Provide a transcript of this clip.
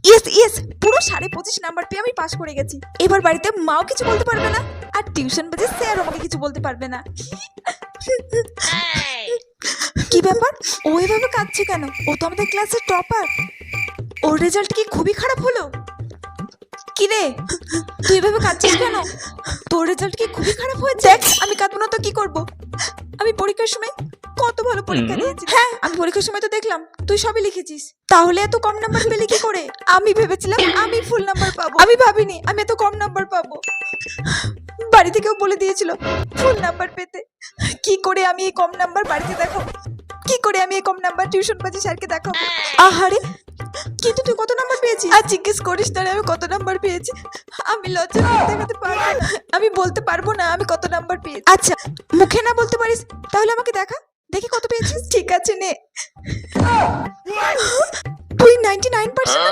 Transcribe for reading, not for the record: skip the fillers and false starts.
Yes yes, পুরো 25.5 number পেয়ে আমি পাস করে গেছি। এবার বাড়িতে মাও কিছু বলতে পারবে না, আর টিউশন বাজে স্যার আমাকে কিছু বলতে পারবে না। কি ব্যাপার, ও এভাবে কাঁদছে কেন? ও তো আমাদের ক্লাসের টপার। ওর রেজাল্ট কি খুবই খারাপ হলো? কি রে, তুই এভাবে কাঁদছিস কেন? তোর রেজাল্ট কি খুবই খারাপ হয়েছে? দেখ, আমি কাঁদবো না তো কি করব? আমি পরীক্ষার সময় কত ভালো পরীক্ষা দিয়েছি। হ্যাঁ, আমি পরীক্ষার সময় তো দেখলাম তুই সবই লিখেছিস, তাহলে এত কম নাম্বার পেলে কি করে? আমি ভেবেছিলাম আমি ফুল নাম্বার পাবো, আমি ভাবিনি আমি এত কম নাম্বার পাবো। বাড়ি থেকেও বলে দিয়েছিল ফুল নাম্বার পেতে। কি করে আমি এই কম নাম্বার বাড়িতে দেখাবো? কি করে আমি এই কম নাম্বার টিউশন বাজে স্যারকে দেখাবো? আহারে, কিন্তু তুই কত নাম্বার পেয়েছিস? আর জিজ্ঞেস করিস না আমি কত নাম্বার পেয়েছি। আমি লজ্জা দেখাতে পারবো না, আমি বলতে পারবো না আমি কত নাম্বার পেয়েছি। আচ্ছা, মুখে না বলতে পারিস তাহলে আমাকে দেখা, দেখি কত পেয়েছিস। ঠিক আছে নে। তুই 99%